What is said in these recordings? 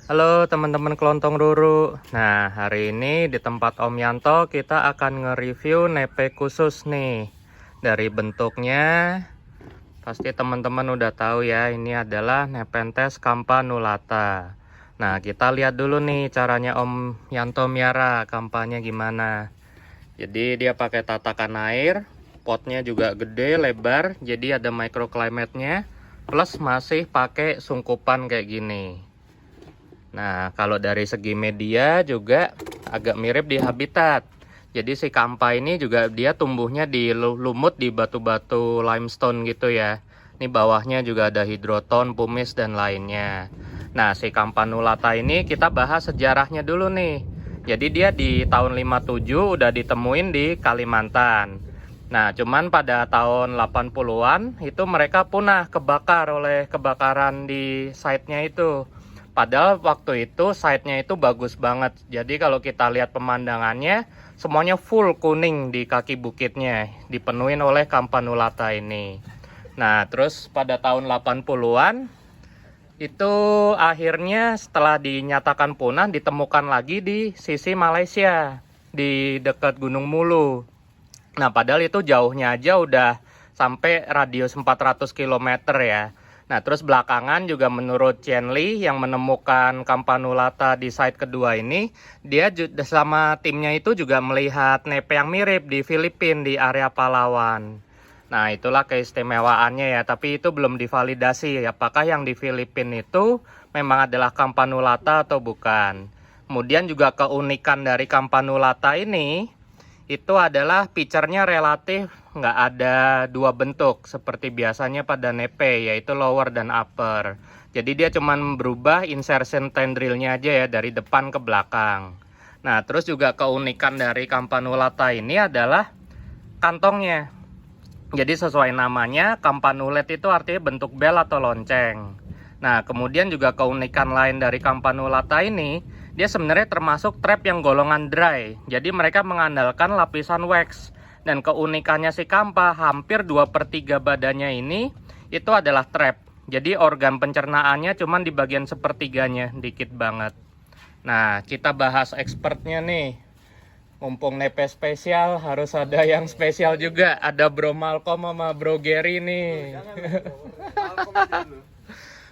Halo teman-teman kelontong Ruru. Nah, hari ini di tempat Om Yanto kita akan nge-review nepe khusus nih. Dari bentuknya pasti teman-teman udah tahu ya, ini adalah Nepenthes campanulata. Nah, kita lihat dulu nih caranya Om Yanto miara kampanye gimana. Jadi dia pakai tatakan air, potnya juga gede, lebar, jadi ada microclimate-nya, plus masih pakai sungkupan kayak gini. Nah, kalau dari segi media juga agak mirip di habitat. Jadi si kampa ini juga dia tumbuhnya di lumut di batu-batu limestone gitu ya. Ini bawahnya juga ada hidroton, pumice dan lainnya. Nah, si campanulata ini kita bahas sejarahnya dulu nih. Jadi dia di tahun 57 udah ditemuin di Kalimantan. Nah, cuman pada tahun 80-an itu mereka punah, kebakar oleh kebakaran di site-nya itu. Padahal waktu itu site-nya itu bagus banget. Jadi kalau kita lihat pemandangannya, semuanya full kuning di kaki bukitnya, dipenuhin oleh campanulata ini. Nah, terus pada tahun 80-an itu akhirnya setelah dinyatakan punah ditemukan lagi di sisi Malaysia, di dekat Gunung Mulu. Nah, padahal itu jauhnya aja udah sampai radius 400 km ya. Nah, terus belakangan juga menurut Chen Li yang menemukan campanulata di site kedua ini, dia sama timnya itu juga melihat nepe yang mirip di Filipina di area Palawan. Nah, itulah keistimewaannya ya, tapi itu belum divalidasi apakah yang di Filipina itu memang adalah campanulata atau bukan. Kemudian juga keunikan dari campanulata ini itu adalah picture-nya relatif nggak ada dua bentuk seperti biasanya pada nepe, yaitu lower dan upper. Jadi dia cuman berubah insertion tendrilnya aja ya, dari depan ke belakang. Nah, terus juga keunikan dari campanulata ini adalah kantongnya. Jadi sesuai namanya, campanulet itu artinya bentuk bel atau lonceng. Nah, kemudian juga keunikan lain dari campanulata ini, dia sebenarnya termasuk trap yang golongan dry. Jadi mereka mengandalkan lapisan wax. Dan keunikannya si kampa, hampir 2/3 badannya ini itu adalah trap. Jadi organ pencernaannya cuma di bagian sepertiganya, dikit banget. Nah, kita bahas expertnya nih. Mumpung nepe spesial, harus ada yang spesial juga. Ada Bro Malcolm sama Bro Gary nih.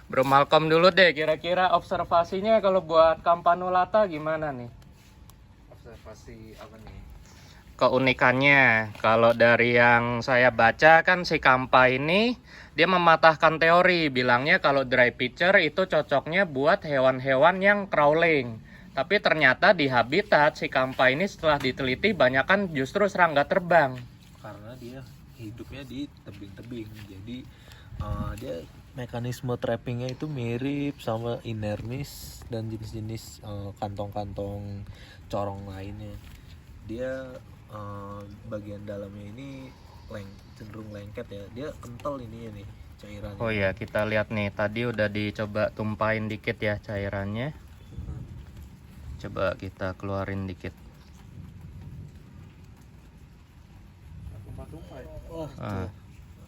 Bro Malcolm dulu deh, kira-kira observasinya kalau buat campanulata gimana nih? Observasi apa nih? Keunikannya, kalau dari yang saya baca kan si kampa ini dia mematahkan teori, bilangnya kalau dry pitcher itu cocoknya buat hewan-hewan yang crawling. Tapi ternyata di habitat si kampa ini setelah diteliti banyak kan justru serangga terbang. Karena dia hidupnya di tebing-tebing, jadi dia mekanisme trappingnya itu mirip sama inermis dan jenis-jenis kantong-kantong corong lainnya. Dia bagian dalamnya ini cenderung lengket ya, dia kental ininya nih cairannya. Oh ya, kita lihat nih, tadi udah dicoba tumpahin dikit ya cairannya. Coba kita keluarin dikit. Wah, Ah.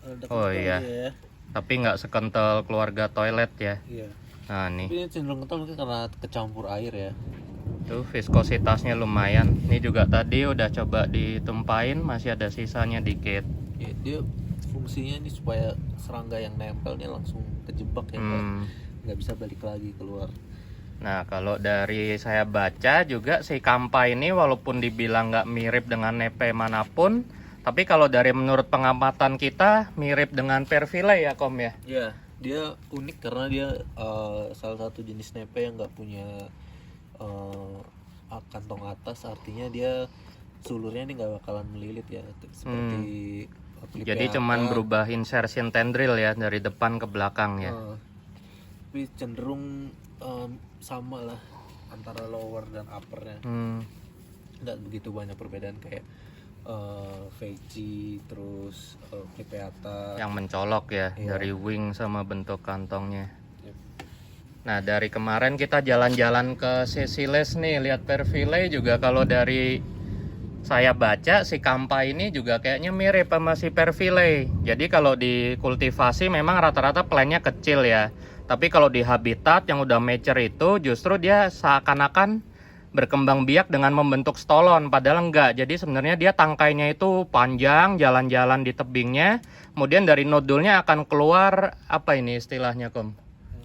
ada Oh kental iya, dia ya. tapi nggak sekental keluarga toilet ya. Iya. Nah Tapi nih, ini cenderung kental mungkin karena kecampur air ya. tuh viskositasnya lumayan. Ini juga tadi udah coba ditumpahin, masih ada sisanya dikit. Ya, dia fungsinya ini supaya serangga yang nempel nih langsung kejebak ya, nggak bisa balik lagi keluar. Nah, kalau dari saya baca juga si kampa ini walaupun dibilang nggak mirip dengan nepe manapun, tapi kalau dari menurut pengamatan kita mirip dengan perfile ya Kom ya. Ya, dia unik karena dia salah satu jenis nepe yang nggak punya kantong atas, artinya dia sulurnya ini nggak bakalan melilit ya, seperti Jadi cuman berubah insertion tendril ya dari depan ke belakang ya. Tapi cenderung sama lah antara lower dan uppernya. Nggak begitu banyak perbedaan kayak Veggie terus Plipeata Yang mencolok ya, Iya. dari wing sama bentuk kantongnya. Yep. Nah, dari kemarin kita jalan-jalan ke Sesiles nih, lihat perfile juga. Kalau dari saya baca si kampa ini juga kayaknya mirip sama si perfile. Jadi kalau dikultivasi memang rata-rata plannya kecil ya. Tapi kalau di habitat yang udah mature itu justru dia seakan-akan berkembang biak dengan membentuk stolon, padahal enggak. Jadi sebenarnya dia tangkainya itu panjang, jalan-jalan di tebingnya. Kemudian dari nodulnya akan keluar apa ini istilahnya, Kom?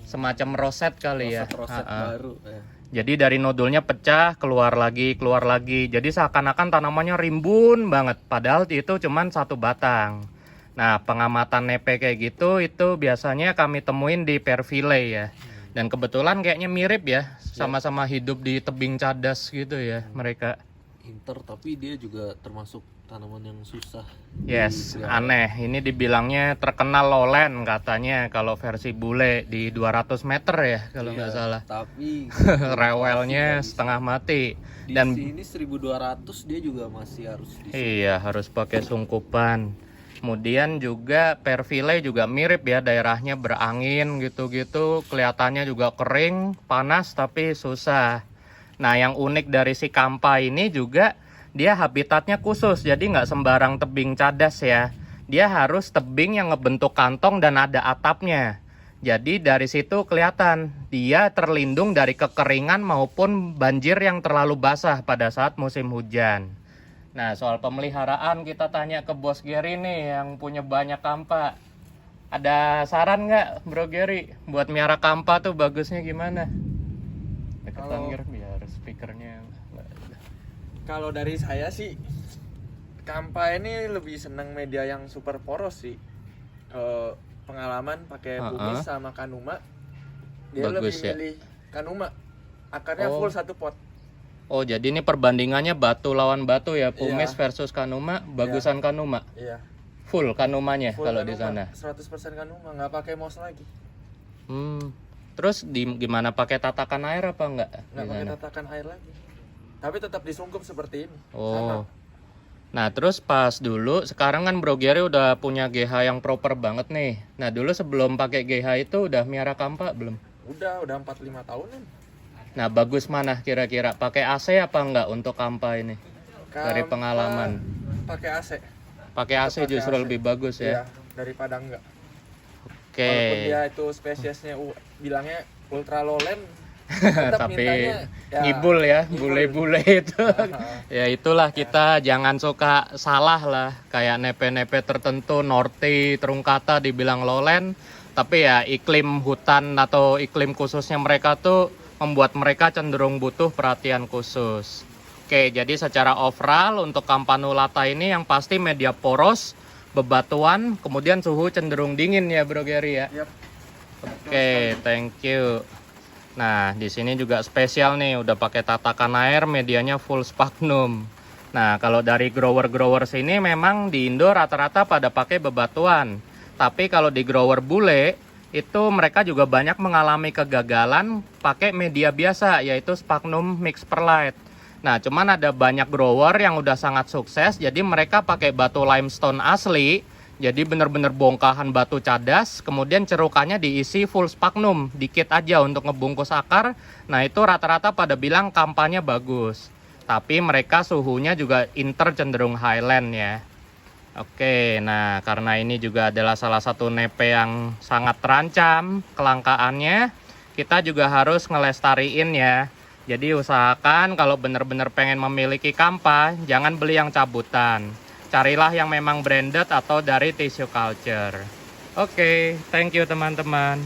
Semacam roset kali ya. Roset baru. Ya. Jadi dari nodulnya pecah, keluar lagi, keluar lagi. Jadi seakan-akan tanamannya rimbun banget, padahal itu cuman satu batang. Nah, pengamatan nepe kayak gitu itu biasanya kami temuin di Perfile ya. Dan kebetulan kayaknya mirip ya, sama-sama hidup di tebing cadas gitu ya mereka. Inter, tapi dia juga termasuk tanaman yang susah. Yes, aneh. Ini dibilangnya terkenal lowland katanya kalau versi bule di 200 meter ya kalau nggak salah. Tapi rewelnya setengah mati. Di Dan sini 1200 dia juga masih harus iya, harus pakai sungkupan. Kemudian juga Perfile juga mirip ya, daerahnya berangin gitu-gitu, kelihatannya juga kering, panas tapi susah. Nah, yang unik dari si Kampa ini juga dia habitatnya khusus, jadi nggak sembarang tebing cadas ya. Dia harus tebing yang ngebentuk kantong dan ada atapnya. Jadi dari situ kelihatan dia terlindung dari kekeringan maupun banjir yang terlalu basah pada saat musim hujan. Nah, soal pemeliharaan kita tanya ke Bos Gary nih yang punya banyak kampa. Ada saran nggak, Bro Gary, buat miara kampa tuh bagusnya gimana? Deketan Gary biar speakernya. Kalau dari saya sih, kampa ini lebih senang media yang super poros sih. Pengalaman pakai Pumis sama Kanuma, dia Bagus lebih ya? milih Kanuma. Akarnya full satu pot. Oh, jadi ini perbandingannya batu lawan batu ya, Pumis versus Kanuma, bagusan Kanuma. Iya. Full Kanumanya Full kalau di Kanuma, sana. 100% Kanuma, nggak pakai mouse lagi. Terus gimana, pakai tatakan air apa enggak? Nggak pakai tatakan air lagi. Tapi tetap disungkup seperti ini. Oh. Sama. Nah, terus pas dulu, sekarang kan Bro Gary udah punya GH yang proper banget nih. Nah, dulu sebelum pakai GH itu udah miara kampa belum? Udah 4-5 tahunan. Nah, bagus mana kira-kira? Pakai AC apa enggak untuk kampa ini? Dari pengalaman. Pakai AC. Pakai AC justru lebih bagus ya? Iya, daripada enggak. Oke. Walaupun dia itu spesiesnya bilangnya ultra lowland, tetap tapi mintanya ngibul ya, bule-bule itu. Ya itulah, kita jangan suka salah lah. Kayak nepe-nepe tertentu, Norti, Truncata dibilang lowland. Tapi ya iklim hutan atau iklim khususnya mereka tuh membuat mereka cenderung butuh perhatian khusus. Oke, jadi secara overall untuk Campanulata ini yang pasti media poros, bebatuan, kemudian suhu cenderung dingin ya Bro Gary ya. Yep. Oke, thank you. Nah, di sini juga spesial nih, udah pakai tatakan air, medianya full sphagnum. Nah, kalau dari grower-grower sini memang di Indo rata-rata pada pakai bebatuan. Tapi kalau di grower bule, itu mereka juga banyak mengalami kegagalan pakai media biasa, yaitu sphagnum mixed perlite. Nah, cuman ada banyak grower yang udah sangat sukses, jadi mereka pakai batu limestone asli. Jadi bener-bener bongkahan batu cadas, kemudian cerukannya diisi full sphagnum, dikit aja untuk ngebungkus akar. Nah, itu rata-rata pada bilang kampanye bagus. Tapi mereka suhunya juga inter cenderung highland ya. Oke, nah karena ini juga adalah salah satu nepe yang sangat terancam kelangkaannya, kita juga harus ngelestariin ya. Jadi usahakan kalau benar-benar pengen memiliki kampa, jangan beli yang cabutan. Carilah yang memang branded atau dari tissue culture. Oke, thank you teman-teman.